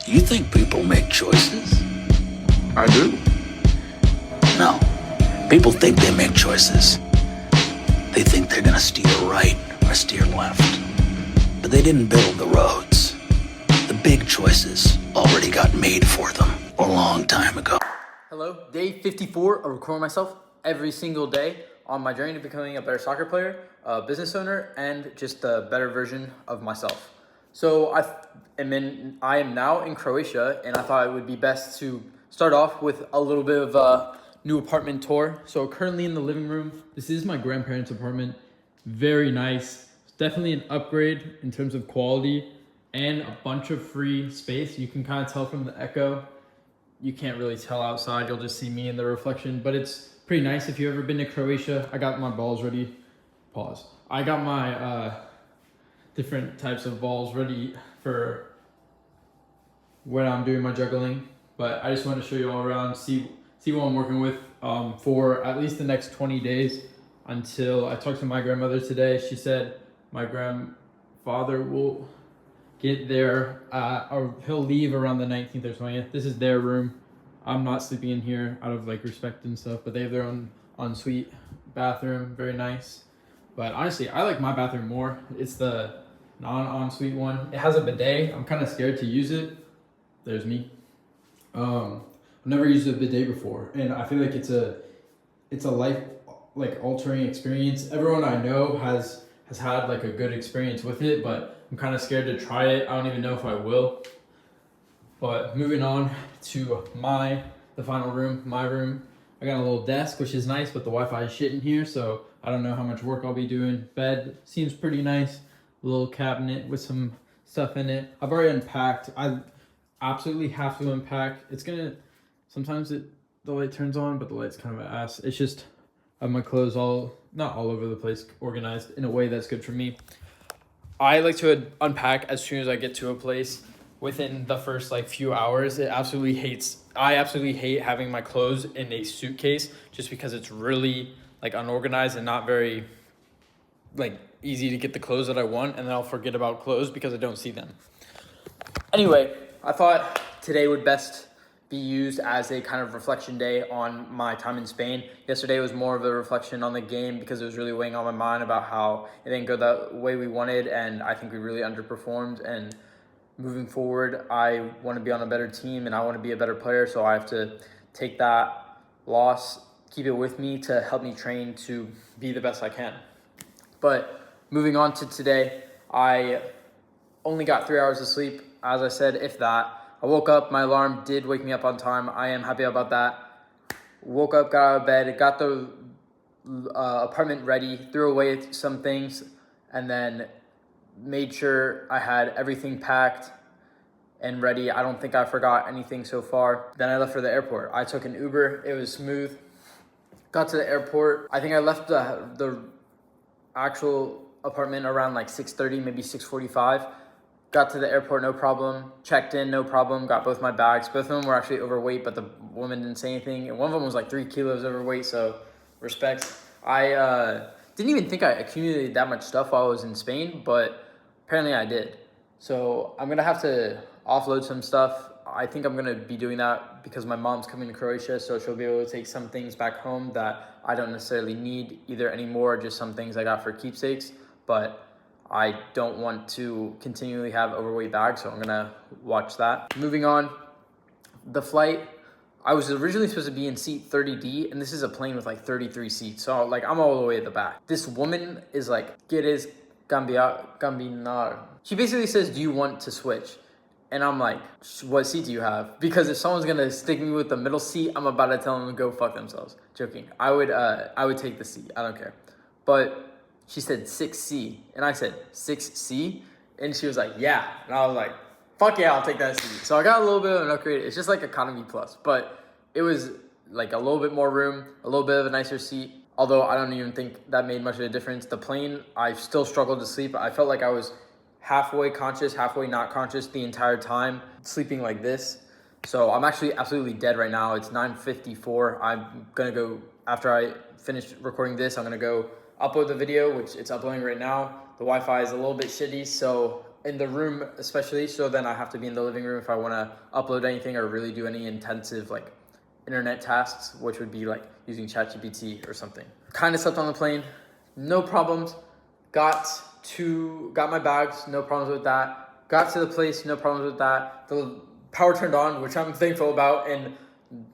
You think people make choices? I do. No. People think they make choices. They think they're gonna steer right or steer left. But they didn't build the roads. The big choices already got made for them a long time ago. Hello, day 54 of recording myself every single day on my journey to becoming a better soccer player, a business owner, and just a better version of myself. So I am now in Croatia, and I thought it would be best to start off with a little bit of a new apartment tour. So currently in the living room, this is my grandparents' apartment. Very nice. Definitely an upgrade in terms of quality and a bunch of free space. You can kind of tell from the echo. You can't really tell outside. You'll just see me in the reflection, but it's pretty nice. If you've ever been to Croatia, I got my balls ready. Pause. I got my different types of balls ready for when I'm doing my juggling. But I just want to show you all around, see what I'm working with for at least the next 20 days until I talked to my grandmother today. She said my grandfather will get there, or he'll leave around the 19th or 20th. This is their room. I'm not sleeping in here out of like respect and stuff, but they have their own ensuite bathroom, very nice. But honestly, I like my bathroom more. It's the non-ensuite one. It has a bidet. I'm kind of scared to use it. There's me. I've never used a bidet before, and I feel like it's a life like altering experience. Everyone I know has had like a good experience with it, but I'm kind of scared to try it. I don't even know if I will. But moving on to the final room, my room. I got a little desk, which is nice, but the Wi-Fi is shit in here, so I don't know how much work I'll be doing. Bed seems pretty nice. A little cabinet with some stuff in it. I've already unpacked. I absolutely have to unpack. Sometimes the light turns on, but the light's kind of an ass. It's just I have my clothes not all over the place, organized in a way that's good for me. I like to unpack as soon as I get to a place. Within the first like few hours, I absolutely hate having my clothes in a suitcase just because it's really like unorganized and not very like easy to get the clothes that I want, and then I'll forget about clothes because I don't see them. Anyway, I thought today would best be used as a kind of reflection day on my time in Spain. Yesterday was more of a reflection on the game because it was really weighing on my mind about how it didn't go the way we wanted, and I think we really underperformed. And moving forward, I want to be on a better team and I want to be a better player, so I have to take that loss, keep it with me to help me train to be the best I can. But moving on to today, I only got 3 hours of sleep, as I said, if that. I woke up, my alarm did wake me up on time. I am happy about that. Woke up, got out of bed, got the apartment ready, threw away some things, and then made sure I had everything packed and ready. I don't think I forgot anything so far. Then I left for the airport. I took an Uber. It was smooth. Got to the airport. I think I left the actual apartment around like 6:30, maybe 6:45. Got to the airport, no problem. Checked in, no problem. Got both my bags. Both of them were actually overweight, but the woman didn't say anything. And one of them was like 3 kilos overweight, so respect. I didn't even think I accumulated that much stuff while I was in Spain, but apparently I did. So I'm going to have to offload some stuff. I think I'm going to be doing that because my mom's coming to Croatia, so she'll be able to take some things back home that I don't necessarily need either anymore, just some things I got for keepsakes. But I don't want to continually have overweight bags, so I'm going to watch that. Moving on, the flight, I was originally supposed to be in seat 30D, and this is a plane with like 33 seats, so like I'm all the way at the back. This woman is like, ¿Quieres cambiar? She basically says, do you want to switch? And I'm like, what seat do you have? Because if someone's gonna stick me with the middle seat, I'm about to tell them to go fuck themselves. Joking. I would take the seat. I don't care. But she said 6C, and I said 6C, and she was like, yeah. And I was like, fuck yeah, I'll take that seat. So I got a little bit of an upgrade. It's just like economy plus, but it was like a little bit more room, a little bit of a nicer seat. Although I don't even think that made much of a difference. The plane, I still struggled to sleep. I felt like I was halfway conscious, halfway not conscious the entire time, sleeping like this. So I'm actually absolutely dead right now. It's 9:54. I'm gonna go, after I finish recording this, I'm gonna go upload the video, which it's uploading right now. The Wi-Fi is a little bit shitty, so in the room especially, so then I have to be in the living room if I want to upload anything or really do any intensive like internet tasks, which would be like using ChatGPT or something. Kind of slept on the plane, no problems. Got my bags, no problems with that. Got to the place, no problems with that. The power turned on, which I'm thankful about, and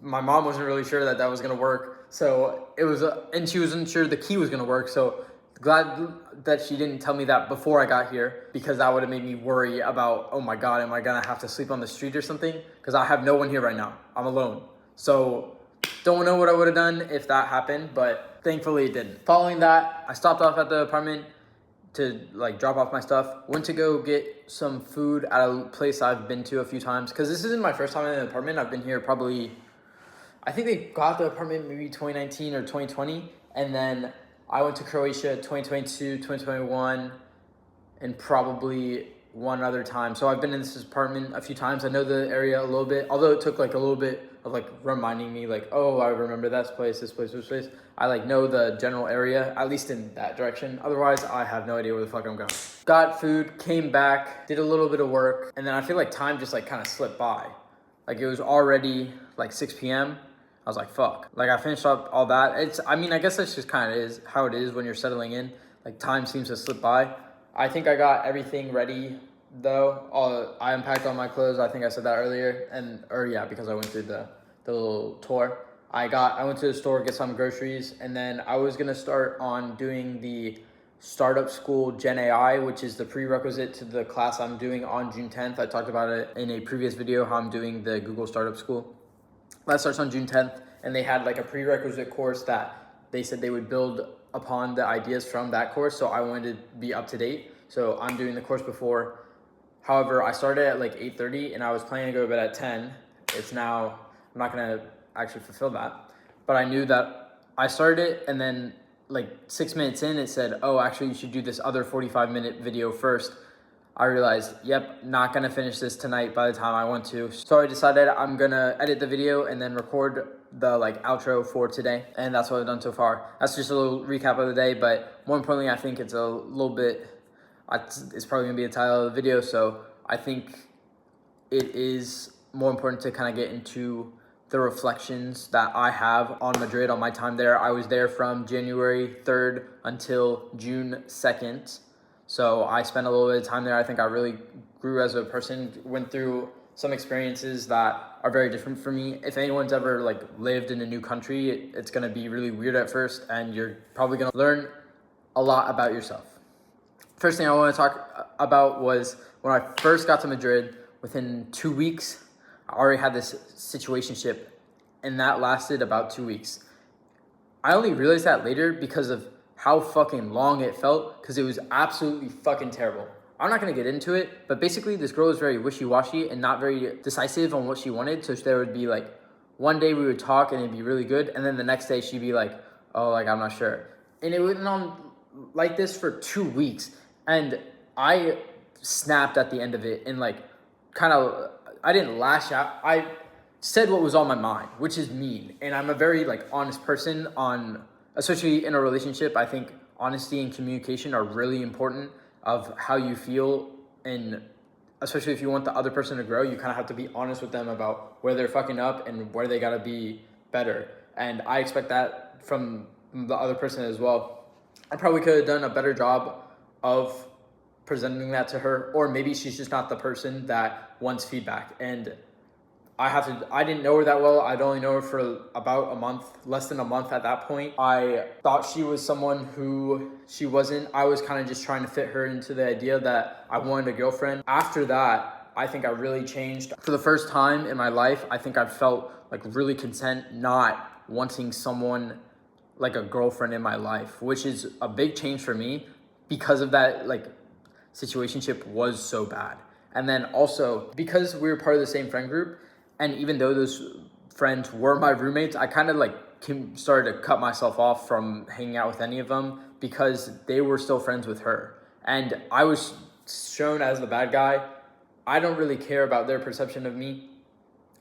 my mom wasn't really sure that was gonna work. So it was, and she wasn't sure the key was gonna work. So glad that she didn't tell me that before I got here, because that would have made me worry about, oh my God, am I gonna have to sleep on the street or something? Because I have no one here right now. I'm alone. So don't know what I would have done if that happened, but thankfully it didn't. Following that, I stopped off at the apartment to like drop off my stuff. Went to go get some food at a place I've been to a few times, because this isn't my first time in an apartment. I've been here probably, I think they got the apartment maybe 2019 or 2020, and then I went to Croatia 2022, 2021, and probably one other time. So I've been in this apartment a few times. I know the area a little bit, although it took like a little bit of like reminding me like, oh, I remember this place, this place, this place. I like know the general area, at least in that direction. Otherwise, I have no idea where the fuck I'm going. Got food, came back, did a little bit of work, and then I feel like time just like kind of slipped by. Like it was already like 6 p.m. I was like, fuck. Like I finished up all that. I guess that's just kind of is how it is when you're settling in. Like time seems to slip by. I think I got everything ready though. I unpacked all my clothes. I think I said that earlier. Because I went through the little tour. I went to the store, get some groceries, and then I was gonna start on doing the Startup School Gen AI, which is the prerequisite to the class I'm doing on June 10th. I talked about it in a previous video, how I'm doing the Google Startup School. That starts on June 10th, and they had like a prerequisite course that they said they would build upon the ideas from that course, so I wanted to be up to date. So I'm doing the course before. However, I started at like 8:30, and I was planning to go to bed at 10. It's now, I'm not gonna actually fulfill that, but I knew that I started it, and then like 6 minutes in, it said, oh, actually you should do this other 45-minute video first. I realized, yep, not gonna finish this tonight by the time I want to. So I decided I'm gonna edit the video and then record the like outro for today. And that's what I've done so far. That's just a little recap of the day, but more importantly, I think it's a little bit, it's probably gonna be the title of the video. So I think it is more important to kind of get into the reflections that I have on Madrid, on my time there. I was there from January 3rd until June 2nd. So I spent a little bit of time there. I think I really grew as a person, went through some experiences that are very different for me. If anyone's ever like lived in a new country, it's gonna be really weird at first, and you're probably gonna learn a lot about yourself. First thing I want to talk about was when I first got to Madrid. Within 2 weeks, I already had this situationship, and that lasted about 2 weeks. I only realized that later because of how fucking long it felt, because it was absolutely fucking terrible. I'm not gonna get into it, but basically this girl was very wishy-washy and not very decisive on what she wanted. So there would be like, one day we would talk and it'd be really good, and then the next day she'd be like, oh, like I'm not sure. And it went on like this for 2 weeks, and I snapped at the end of it and like I didn't lash out. I said what was on my mind, which is mean. And I'm a very like honest person especially in a relationship. I think honesty and communication are really important of how you feel, and especially if you want the other person to grow, you kind of have to be honest with them about where they're fucking up and where they gotta be better. And I expect that from the other person as well. I probably could have done a better job of presenting that to her, or maybe she's just not the person that wants feedback. And I didn't know her that well. I'd only know her for about a month, less than a month at that point. I thought she was someone who she wasn't. I was kind of just trying to fit her into the idea that I wanted a girlfriend. After that, I think I really changed. For the first time in my life, I think I felt like really content not wanting someone like a girlfriend in my life, which is a big change for me because of that like situationship was so bad. And then also because we were part of the same friend group, and even though those friends were my roommates, I kind of like started to cut myself off from hanging out with any of them because they were still friends with her. And I was shown as the bad guy. I don't really care about their perception of me,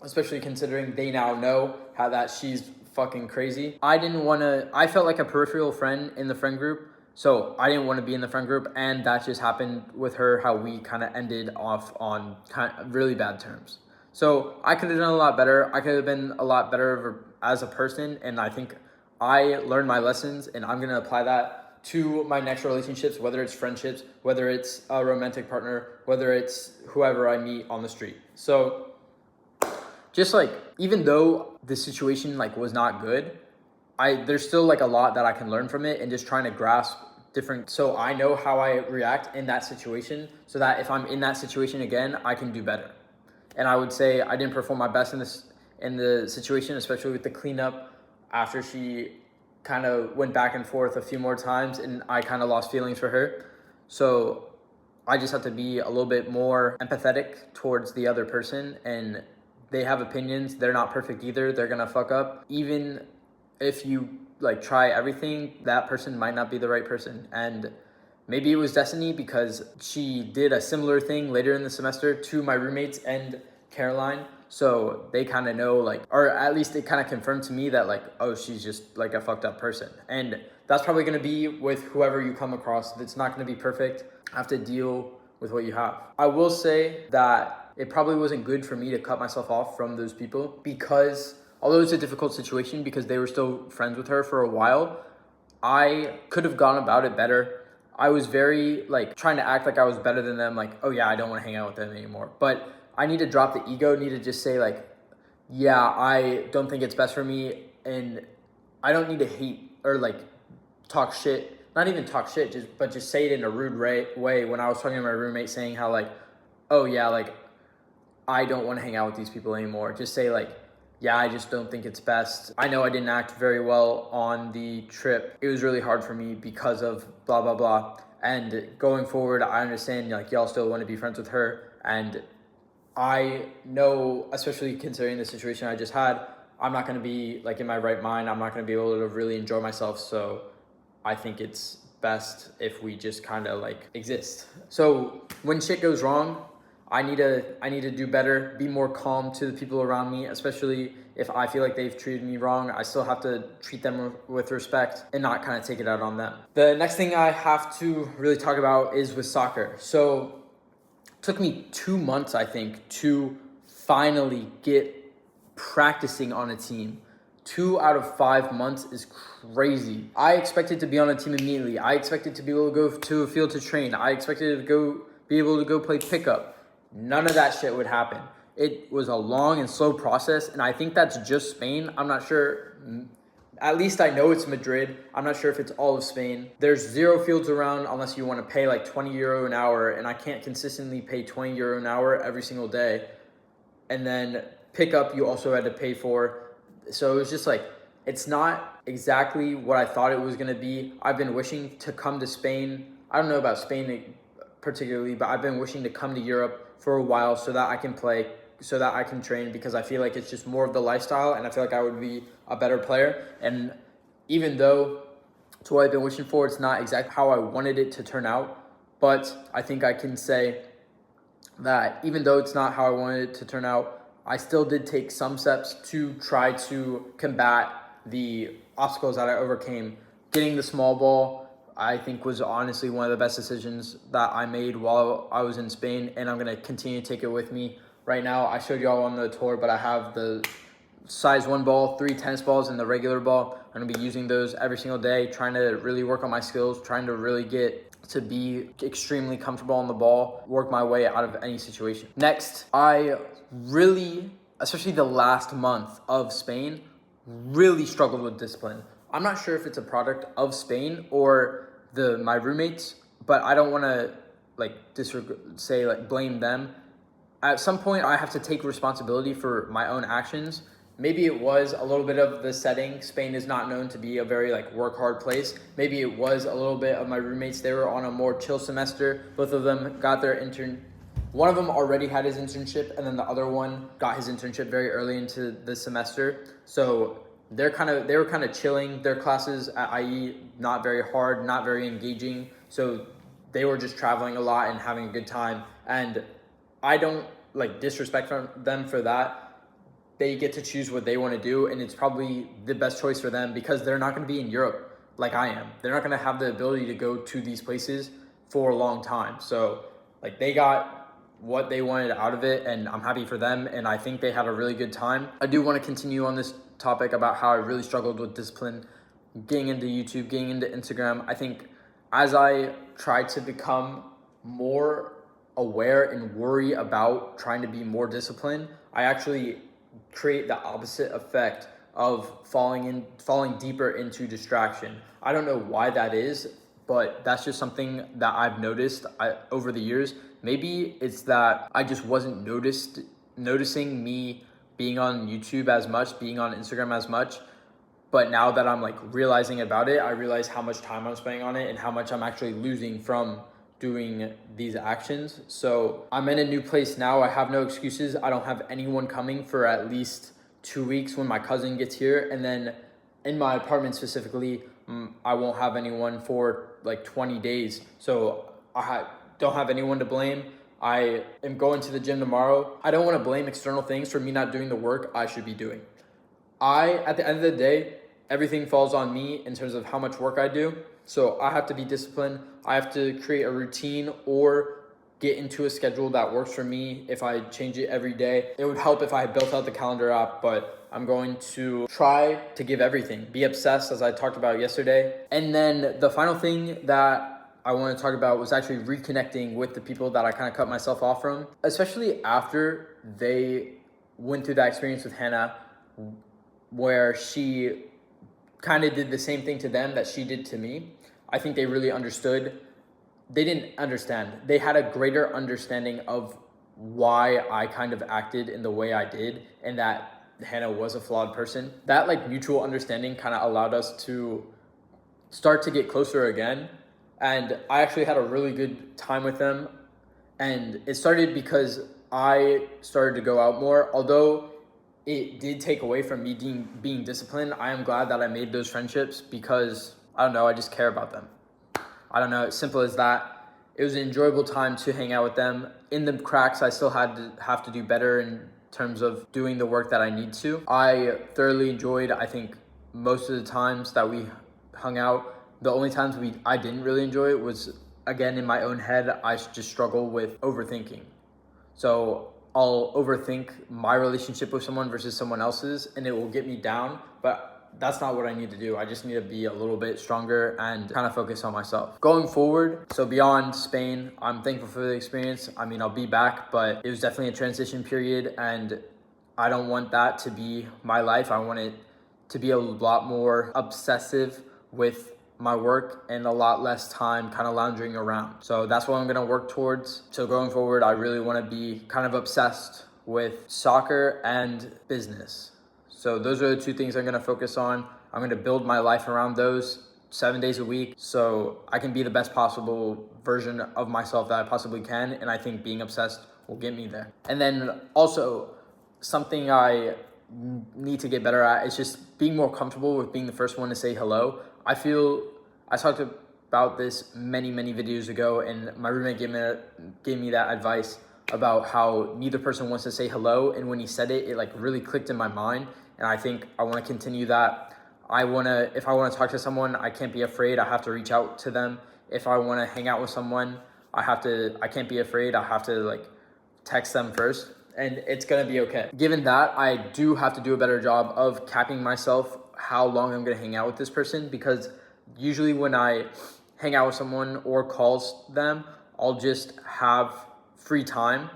especially considering they now know how that she's fucking crazy. I felt like a peripheral friend in the friend group So I didn't want to be in the friend group, and that just happened with her, how we kind of ended off on kind of really bad terms. So I could have done a lot better. I could have been a lot better as a person, and I think I learned my lessons, and I'm going to apply that to my next relationships, whether it's friendships, whether it's a romantic partner, whether it's whoever I meet on the street. So just like, even though the situation like was not good, there's still like a lot that I can learn from it, and just trying to grasp different, so I know how I react in that situation, so that if I'm in that situation again, I can do better. And I would say I didn't perform my best in the situation, especially with the cleanup, after she kind of went back and forth a few more times, and I kind of lost feelings for her. So I just have to be a little bit more empathetic towards the other person, and they have opinions. They're not perfect either. They're gonna fuck up. Even if you like try everything, that person might not be the right person. And maybe it was destiny, because she did a similar thing later in the semester to my roommates and Caroline. So they kind of know, like, or at least it kind of confirmed to me that like, oh, she's just like a fucked up person. And that's probably going to be with whoever you come across. It's not going to be perfect. I have to deal with what you have. I will say that it probably wasn't good for me to cut myself off from those people, because although it's a difficult situation, because they were still friends with her for a while, I could have gone about it better. I was very like trying to act like I was better than them, like, oh yeah, I don't want to hang out with them anymore. But I need to drop the ego, need to just say like, yeah, I don't think it's best for me, and I don't need to hate or like talk shit. Not even talk shit, but just say it in a rude way. When I was talking to my roommate, saying how like, oh yeah, like I don't want to hang out with these people anymore. Just say like, yeah, I just don't think it's best. I know I didn't act very well on the trip. It was really hard for me because of blah, blah, blah. And going forward, I understand like y'all still want to be friends with her. And I know, especially considering the situation I just had, I'm not going to be like in my right mind. I'm not going to be able to really enjoy myself. So I think it's best if we just kind of like exist. So when shit goes wrong, I need to do better, be more calm to the people around me, especially if I feel like they've treated me wrong. I still have to treat them with respect and not kind of take it out on them. The next thing I have to really talk about is with soccer. So it took me 2 months, I think, to finally get practicing on a team. 2 out of 5 months is crazy. I expected to be on a team immediately. I expected to be able to go to a field to train. I expected to be able to go play pickup. None of that shit would happen. It was a long and slow process, and I think that's just Spain. I'm not sure. At least I know it's Madrid. I'm not sure if it's all of Spain. There's 0 fields around unless you want to pay like 20 euro an hour, and I can't consistently pay 20 euro an hour every single day. And then pickup you also had to pay for. So it was just like, it's not exactly what I thought it was going to be. I've been wishing to come to Spain. I don't know about Spain particularly, but I've been wishing to come to Europe for a while so that I can play, so that I can train, because I feel like it's just more of the lifestyle, and I feel like I would be a better player. And even though it's what I've been wishing for, it's not exactly how I wanted it to turn out, but I think I can say that even though it's not how I wanted it to turn out, I still did take some steps to try to combat the obstacles that I overcame. Getting the small ball, I think, was honestly one of the best decisions that I made while I was in Spain, and I'm going to continue to take it with me. Right now, I showed y'all on the tour, but I have the size 1 ball, 3 tennis balls, and the regular ball. I'm going to be using those every single day, trying to really work on my skills, trying to really get to be extremely comfortable on the ball, work my way out of any situation. Next, I really, especially the last month of Spain, really struggled with discipline. I'm not sure if it's a product of Spain or my roommates, but I don't want to blame them. At some point, I have to take responsibility for my own actions. Maybe it was a little bit of the setting. Spain is not known to be a very work hard place. Maybe it was a little bit of my roommates. They were on a more chill semester. Both of them got their intern. One of them already had his internship, and then the other one got his internship very early into the semester. So they were kind of chilling. Their classes at IE, not very hard, not very engaging. So they were just traveling a lot and having a good time. And I don't disrespect them for that. They get to choose what they want to do, and it's probably the best choice for them because they're not going to be in Europe. like I am. They're not going to have the ability to go to these places for a long time. So like they got what they wanted out of it, and I'm happy for them, and I think they had a really good time. I do want to continue on this topic about how I really struggled with discipline, getting into YouTube, getting into Instagram. I think as I try to become more aware and worry about trying to be more disciplined, I actually create the opposite effect of falling deeper into distraction. I don't know why that is, but that's just something that I've noticed over the years. Maybe it's that I just wasn't noticing me being on YouTube as much, being on Instagram as much. But now that I'm like realizing about it, I realize how much time I'm spending on it and how much I'm actually losing from doing these actions. So I'm in a new place now. I have no excuses. I don't have anyone coming for at least 2 weeks when my cousin gets here. And then in my apartment specifically, I won't have anyone for like 20 days. So I don't have anyone to blame. I am going to the gym tomorrow. I don't want to blame external things for me not doing the work I should be doing. At the end of the day, everything falls on me in terms of how much work I do. So I have to be disciplined. I have to create a routine or get into a schedule that works for me. If I change it every day, it would help if I built out the calendar app, but I'm going to try to give everything, be obsessed as I talked about yesterday. And then the final thing that I want to talk about was actually reconnecting with the people that I kind of cut myself off from, especially after they went through that experience with Hannah, where she kind of did the same thing to them that she did to me. I think they really understood. They didn't understand. They had a greater understanding of why I kind of acted in the way I did, and that Hannah was a flawed person. That like mutual understanding kind of allowed us to start to get closer again. And I actually had a really good time with them. And it started because I started to go out more. Although it did take away from me being disciplined, I am glad that I made those friendships because, I don't know, I just care about them. I don't know, it's simple as that. It was an enjoyable time to hang out with them. In the cracks, I still have to do better in terms of doing the work that I need to. I thoroughly enjoyed, I think, most of the times that we hung out. The only times I didn't really enjoy it was, again, in my own head, I just struggle with overthinking. So I'll overthink my relationship with someone versus someone else's, and it will get me down. But that's not what I need to do. I just need to be a little bit stronger and kind of focus on myself. Going forward, so beyond Spain, I'm thankful for the experience. I mean, I'll be back, but it was definitely a transition period, and I don't want that to be my life. I want it to be a lot more obsessive with my work and a lot less time kind of lounging around. So that's what I'm going to work towards. So going forward, I really want to be kind of obsessed with soccer and business. So those are the two things I'm going to focus on. I'm going to build my life around those 7 days a week so I can be the best possible version of myself that I possibly can. And I think being obsessed will get me there. And then also something I need to get better at is just being more comfortable with being the first one to say hello. I feel I talked about this many videos ago, and my roommate gave me that advice about how neither person wants to say hello, and when he said it, it like really clicked in my mind, and I think I want to continue that. If I want to talk to someone, I can't be afraid. I have to reach out to them. If I want to hang out with someone, I can't be afraid. I have to like text them first, and it's gonna be okay. Given that, I do have to do a better job of capping myself how long I'm gonna hang out with this person, because usually when I hang out with someone or calls them, I'll just have free time,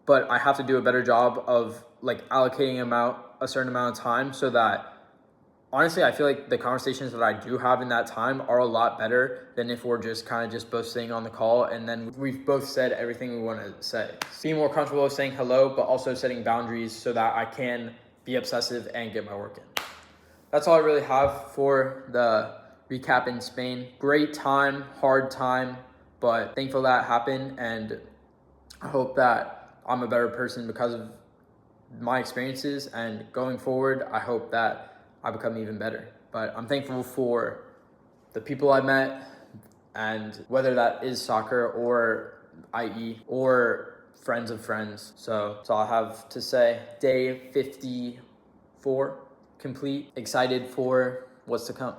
but I have to do a better job of like allocating a certain amount of time so that honestly, I feel like the conversations that I do have in that time are a lot better than if we're just kind of just both staying on the call and then we've both said everything we want to say. Being more comfortable with saying hello, but also setting boundaries so that I can be obsessive and get my work in. That's all I really have for the recap in Spain. Great time, hard time, but thankful that happened, and I hope that I'm a better person because of my experiences, and going forward, I hope that I become even better. But I'm thankful for the people I met, and whether that is soccer or IE or friends of friends. So that's all I have to say. Day 54 complete. Excited for what's to come.